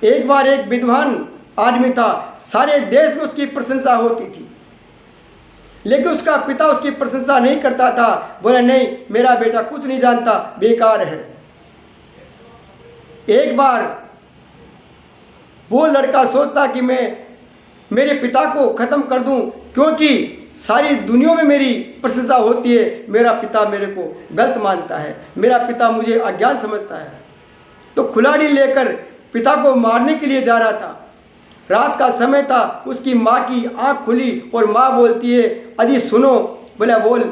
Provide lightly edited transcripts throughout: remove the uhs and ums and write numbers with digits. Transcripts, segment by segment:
एक बार एक विद्वान आदमी था, सारे देश में उसकी प्रशंसा होती थी, लेकिन उसका पिता उसकी प्रशंसा नहीं करता था। बोला नहीं, मेरा बेटा कुछ नहीं जानता, बेकार है। एक बार वो लड़का सोचता कि मैं मेरे पिता को ख़त्म कर दूं, क्योंकि सारी दुनिया में मेरी प्रशंसा होती है, मेरा पिता मेरे को गलत मानता है, मेरा पिता मुझे अज्ञान समझता है। तो कुल्हाड़ी लेकर पिता को मारने के लिए जा रहा था। रात का समय था, उसकी माँ की आंख खुली और माँ बोलती है, अजी सुनो। बोला बोल।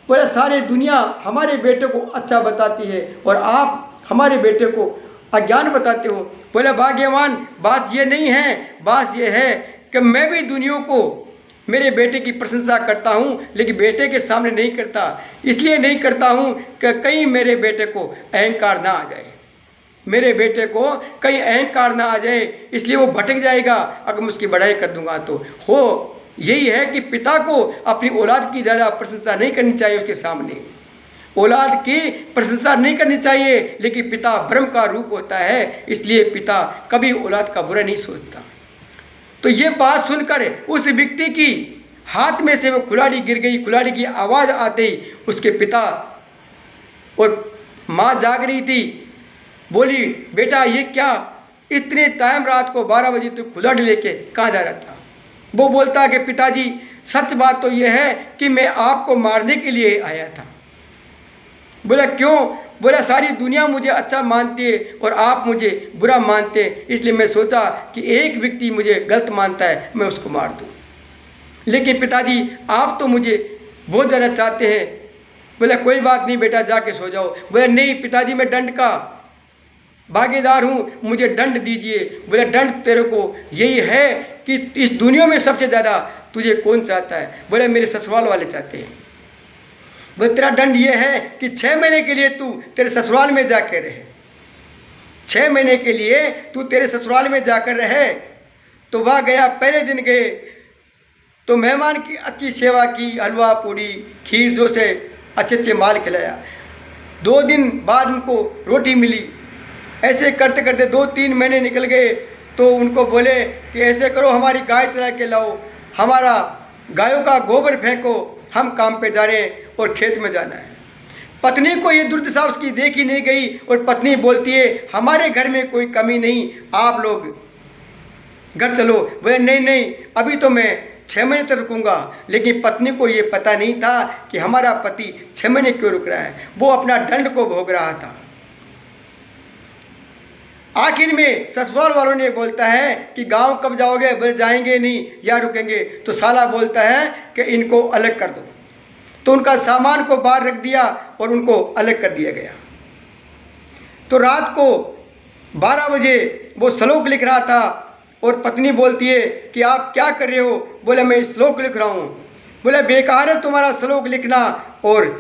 बोला सारी दुनिया हमारे बेटे को अच्छा बताती है और आप हमारे बेटे को अज्ञान बताते हो। बोला भाग्यवान, बात ये नहीं है, बात ये है कि मैं भी दुनिया को मेरे बेटे की प्रशंसा करता हूँ, लेकिन बेटे के सामने नहीं करता। इसलिए नहीं करता हूँ कि कहीं मेरे बेटे को अहंकार ना आ जाए, मेरे बेटे को कहीं अहंकार ना आ जाए, इसलिए वो भटक जाएगा अगर मैं उसकी बढ़ाई कर दूंगा तो। हो यही है कि पिता को अपनी औलाद की ज़्यादा प्रशंसा नहीं करनी चाहिए, उसके सामने औलाद की प्रशंसा नहीं करनी चाहिए, लेकिन पिता ब्रह्म का रूप होता है, इसलिए पिता कभी औलाद का बुरा नहीं सोचता। तो ये बात सुनकर उस व्यक्ति की हाथ में से वो कुल्हाड़ी गिर गई। कुल्हाड़ी की आवाज़ आते ही उसके पिता और माँ जाग रही थी। बोली, बेटा ये क्या, इतने टाइम रात को 12 बजे तू कुल्हाड़ी लेके कहाँ जा रहा था? वो बोलता है कि पिताजी सच बात तो ये है कि मैं आपको मारने के लिए आया था। बोला क्यों? बोला सारी दुनिया मुझे अच्छा मानती है और आप मुझे बुरा मानते हैं, इसलिए मैं सोचा कि एक व्यक्ति मुझे गलत मानता है, मैं उसको मार दूँ। लेकिन पिताजी आप तो मुझे बहुत ज़्यादा चाहते हैं। बोला कोई बात नहीं बेटा, जाके सो जाओ। बोला नहीं पिताजी, मैं दंड का भागीदार हूँ, मुझे दंड दीजिए। बोला दंड तेरे को यही है कि इस दुनिया में सबसे ज़्यादा तुझे कौन चाहता है? बोले मेरे ससुराल वाले चाहते हैं। बोले तेरा दंड ये है कि 6 महीने के लिए तू तेरे ससुराल में जाकर रहे, 6 महीने के लिए तू तेरे ससुराल में जाकर रहे। तो वह गया, पहले दिन गए तो मेहमान की अच्छी सेवा की, हलवा पूड़ी खीर जो से अच्छे अच्छे माल खिलाया। 2 दिन बाद उनको रोटी मिली। ऐसे करते करते 2-3 महीने निकल गए। तो उनको बोले कि ऐसे करो, हमारी गाय चरा के लाओ, हमारा गायों का गोबर फेंको, हम काम पे जा रहे हैं और खेत में जाना है। पत्नी को ये दुर्दशा उसकी देखी नहीं गई और पत्नी बोलती है हमारे घर में कोई कमी नहीं, आप लोग घर चलो। बोले नहीं नहीं, अभी तो मैं 6 महीने तक रुकूंगा। लेकिन पत्नी को ये पता नहीं था कि हमारा पति 6 महीने क्यों रुक रहा है, वो अपना दंड को भोग रहा था। आखिर में ससुराल वालों ने बोलता है कि गांव कब जाओगे? बोले जाएंगे नहीं, या रुकेंगे। तो साला बोलता है कि इनको अलग कर दो। तो उनका सामान को बाहर रख दिया और उनको अलग कर दिया गया। तो रात को 12 बजे वो श्लोक लिख रहा था और पत्नी बोलती है कि आप क्या कर रहे हो? बोले मैं श्लोक लिख रहा हूँ। बोले बेकार है तुम्हारा श्लोक लिखना और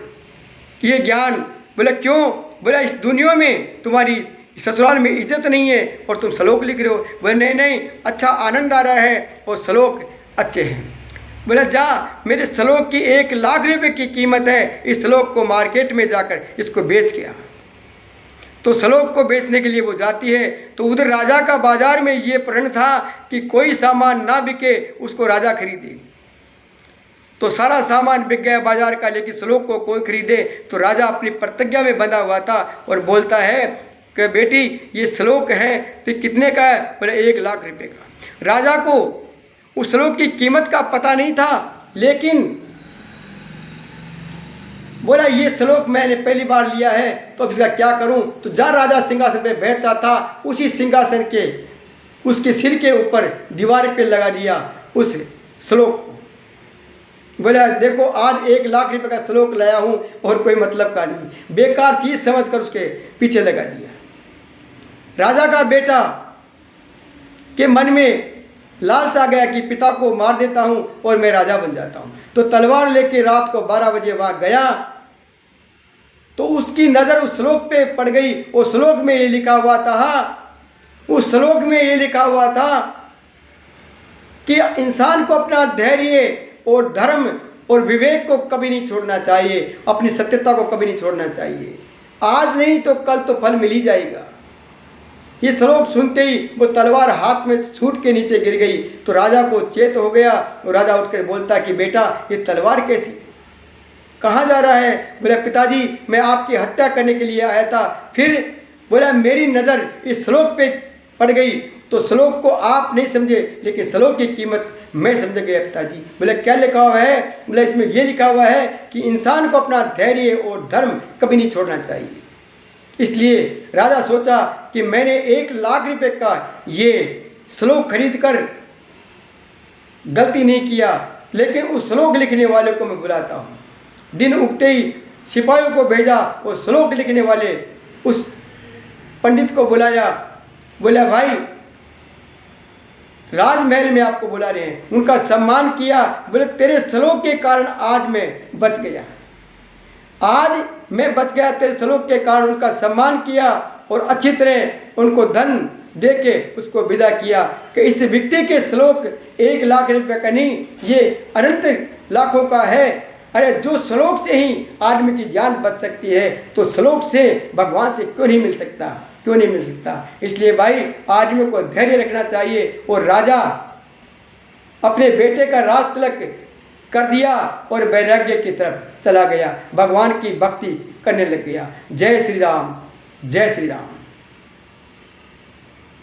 ये ज्ञान। बोले क्यों? बोले इस दुनिया में तुम्हारी ससुराल में इज्जत नहीं है और तुम श्लोक लिख रहे हो। बोले नहीं नहीं, अच्छा आनंद आ रहा है और श्लोक अच्छे हैं। बोले जा, मेरे श्लोक की 1 लाख रुपए की कीमत है, इस श्लोक को मार्केट में जाकर इसको बेच के आ। तो श्लोक को बेचने के लिए वो जाती है। तो उधर राजा का बाजार में ये प्रण था कि कोई सामान ना बिके उसको राजा खरीदे। तो सारा सामान बिक गया बाजार का, लेकिन श्लोक को कोई खरीदे। तो राजा अपनी प्रतिज्ञा में बंधा हुआ था और बोलता है कि बेटी ये श्लोक है तो कितने का है? बोले 1 लाख रुपए का। राजा को उस श्लोक की कीमत का पता नहीं था, लेकिन बोला ये श्लोक मैंने पहली बार लिया है तो अब इसका क्या करूं? तो जहाँ राजा सिंहासन पे बैठता था उसी सिंहासन के उसके सिर के ऊपर दीवार पे लगा दिया उस श्लोक को। बोला देखो आज 1 लाख रुपए का श्लोक लाया हूं और कोई मतलब का नहीं, बेकार चीज़ समझकर उसके पीछे लगा दिया। राजा का बेटा के मन में लालच आ गया कि पिता को मार देता हूं और मैं राजा बन जाता हूं। तो तलवार लेके रात को 12 बजे वहां गया तो उसकी नज़र उस श्लोक पे पड़ गई। उस श्लोक में ये लिखा हुआ था, उस श्लोक में ये लिखा हुआ था कि इंसान को अपना धैर्य और धर्म और विवेक को कभी नहीं छोड़ना चाहिए, अपनी सत्यता को कभी नहीं छोड़ना चाहिए। आज नहीं तो कल तो फल मिल ही जाएगा। ये श्लोक सुनते ही वो तलवार हाथ में छूट के नीचे गिर गई। तो राजा को चेत हो गया और राजा उठकर बोलता कि बेटा ये तलवार कैसी, कहाँ जा रहा है? बोला पिताजी मैं आपकी हत्या करने के लिए आया था। फिर बोला मेरी नज़र इस श्लोक पे पड़ गई। तो श्लोक को आप नहीं समझे लेकिन श्लोक की कीमत मैं समझ गया पिताजी। बोले क्या लिखा हुआ है? बोला इसमें ये लिखा हुआ है कि इंसान को अपना धैर्य और धर्म कभी नहीं छोड़ना चाहिए। इसलिए राजा सोचा कि मैंने 1,00,000 रुपये का ये श्लोक खरीद कर गलती नहीं किया, लेकिन उस श्लोक लिखने वाले को मैं बुलाता हूँ। दिन उगते ही सिपाहियों को भेजा, वो श्लोक लिखने वाले उस पंडित को बुलाया। बोला भाई राजमहल में आपको बुला रहे हैं। उनका सम्मान किया। बोले तेरे श्लोक के कारण आज मैं बच गया, आज मैं बच गया तेरे श्लोक के कारण। उनका सम्मान किया और अच्छी तरह उनको धन दे के उसको विदा किया कि इस व्यक्ति के श्लोक 1,00,000 रुपये का नहीं, ये अनंत लाखों का है। अरे जो श्लोक से ही आदमी की जान बच सकती है तो श्लोक से भगवान से क्यों नहीं मिल सकता, क्यों नहीं मिल सकता। इसलिए भाई आदमी को धैर्य रखना चाहिए। और राजा अपने बेटे का राज तिलक कर दिया और वैराग्य की तरफ चला गया, भगवान की भक्ति करने लग गया। जय श्री राम, जय श्री राम।